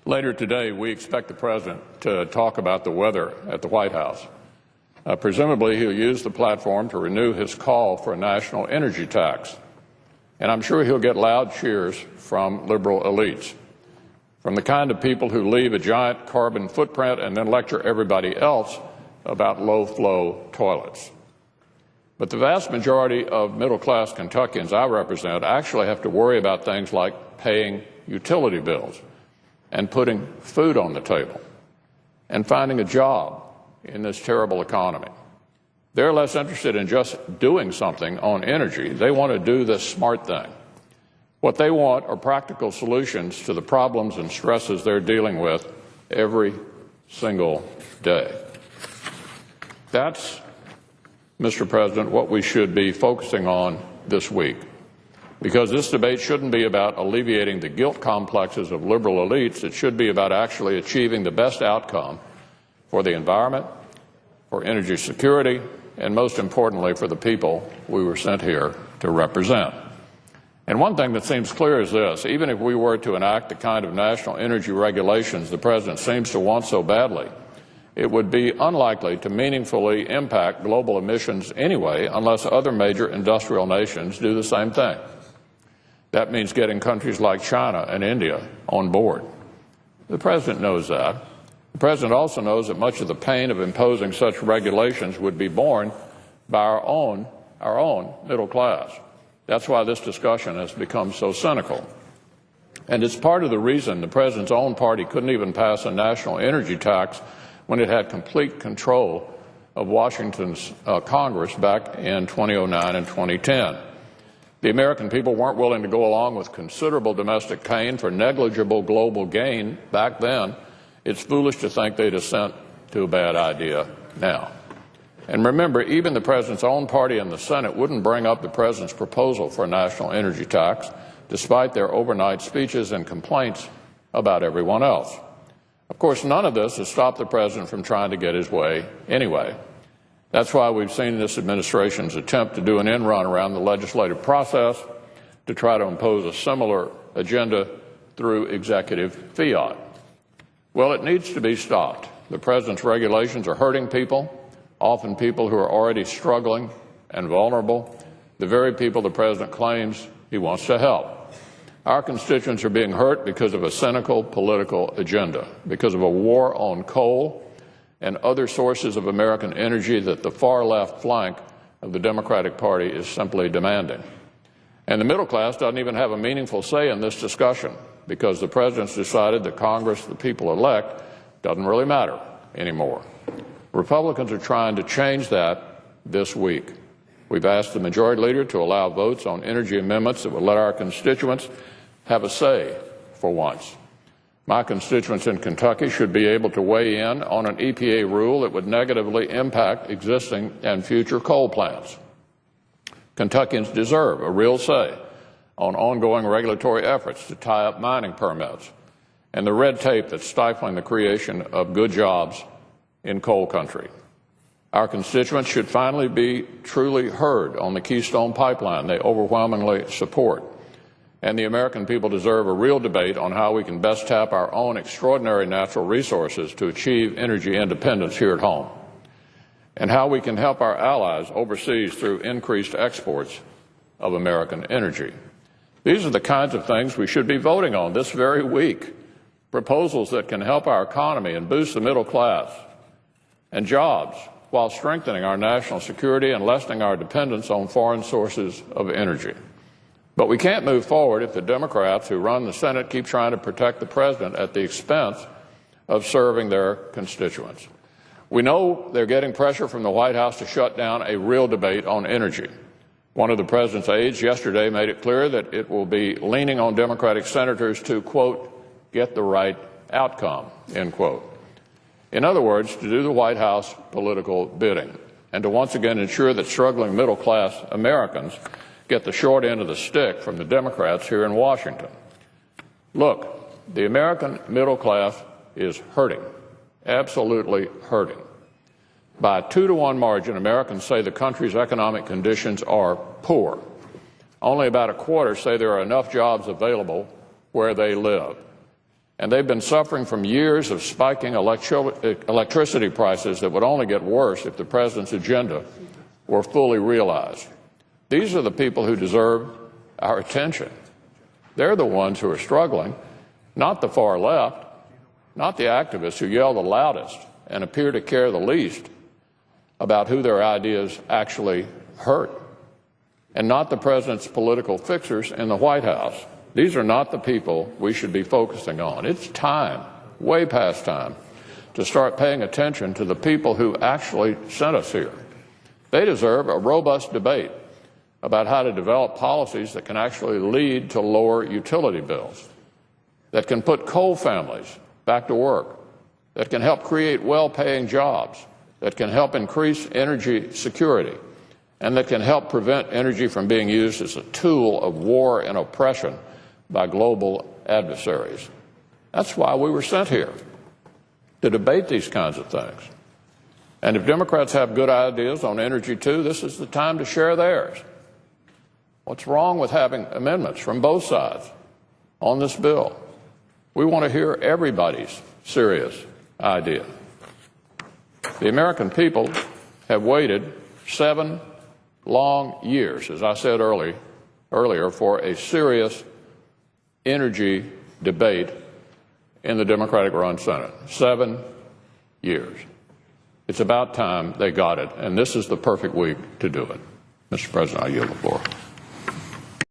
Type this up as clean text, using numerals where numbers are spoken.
Later today, we expect the President to talk about the weather at the White House. Presumably, he'll use the platform to renew his call for a national energy tax. And I'm sure he'll get loud cheers from liberal elites, from the kind of people who leave a giant carbon footprint and then lecture everybody else about low-flow toilets. But the vast majority of middle-class Kentuckians I represent actually have to worry about things like paying utility bills and putting food on the table and finding a job in this terrible economy. They're less interested in just doing something on energy. They want to do this smart thing. What they want are practical solutions to the problems and stresses they're dealing with every single day. That's, Mr. President, what we should be focusing on this week. Because this debate shouldn't be about alleviating the guilt complexes of liberal elites. It should be about actually achieving the best outcome for the environment, for energy security, and most importantly, for the people we were sent here to represent. And one thing that seems clear is this: even if we were to enact the kind of national energy regulations the President seems to want so badly, it would be unlikely to meaningfully impact global emissions anyway unless other major industrial nations do the same thing. That means getting countries like China and India on board. The President knows that. The President also knows that much of the pain of imposing such regulations would be borne by our own middle class. That's why this discussion has become so cynical. And it's part of the reason the President's own party couldn't even pass a national energy tax when it had complete control of Washington's Congress back in 2009 and 2010. The American people weren't willing to go along with considerable domestic pain for negligible global gain back then. It's foolish to think they'd assent to a bad idea now. And remember, even the President's own party in the Senate wouldn't bring up the President's proposal for a national energy tax, despite their overnight speeches and complaints about everyone else. Of course, none of this has stopped the President from trying to get his way anyway. That's why we've seen this administration's attempt to do an end run around the legislative process to try to impose a similar agenda through executive fiat. Well, it needs to be stopped. The President's regulations are hurting people, often people who are already struggling and vulnerable, the very people the President claims he wants to help. Our constituents are being hurt because of a cynical political agenda, because of a war on coal and other sources of American energy that the far left flank of the Democratic Party is simply demanding. And the middle class doesn't even have a meaningful say in this discussion because the President's decided that Congress, the people elect, doesn't really matter anymore. Republicans are trying to change that this week. We've asked the Majority Leader to allow votes on energy amendments that would let our constituents have a say for once. My constituents in Kentucky should be able to weigh in on an EPA rule that would negatively impact existing and future coal plants. Kentuckians deserve a real say on ongoing regulatory efforts to tie up mining permits and the red tape that's stifling the creation of good jobs in coal country. Our constituents should finally be truly heard on the Keystone Pipeline they overwhelmingly support. And the American people deserve a real debate on how we can best tap our own extraordinary natural resources to achieve energy independence here at home, and how we can help our allies overseas through increased exports of American energy. These are the kinds of things we should be voting on this very week, proposals that can help our economy and boost the middle class and jobs while strengthening our national security and lessening our dependence on foreign sources of energy. But we can't move forward if the Democrats who run the Senate keep trying to protect the President at the expense of serving their constituents. We know they're getting pressure from the White House to shut down a real debate on energy. One of the President's aides yesterday made it clear that it will be leaning on Democratic senators to, quote, get the right outcome, end quote. In other words, to do the White House political bidding and to once again ensure that struggling middle-class Americans get the short end of the stick from the Democrats here in Washington. Look, the American middle class is hurting, absolutely hurting. By a 2-to-1 margin, Americans say the country's economic conditions are poor. Only about a quarter say there are enough jobs available where they live. And they've been suffering from years of spiking electricity prices that would only get worse if the president's agenda were fully realized. These are the people who deserve our attention. They're the ones who are struggling, not the far left, not the activists who yell the loudest and appear to care the least about who their ideas actually hurt, and not the president's political fixers in the White House. These are not the people we should be focusing on. It's time, way past time, to start paying attention to the people who actually sent us here. They deserve a robust debate about how to develop policies that can actually lead to lower utility bills, that can put coal families back to work, that can help create well-paying jobs, that can help increase energy security, and that can help prevent energy from being used as a tool of war and oppression by global adversaries. That's why we were sent here, to debate these kinds of things. And if Democrats have good ideas on energy, too, this is the time to share theirs. What's wrong with having amendments from both sides on this bill? We want to hear everybody's serious idea. The American people have waited 7 long years, as I said earlier, for a serious energy debate in the Democratic-run Senate. 7 years. It's about time they got it, and this is the perfect week to do it. Mr. President, I yield the floor.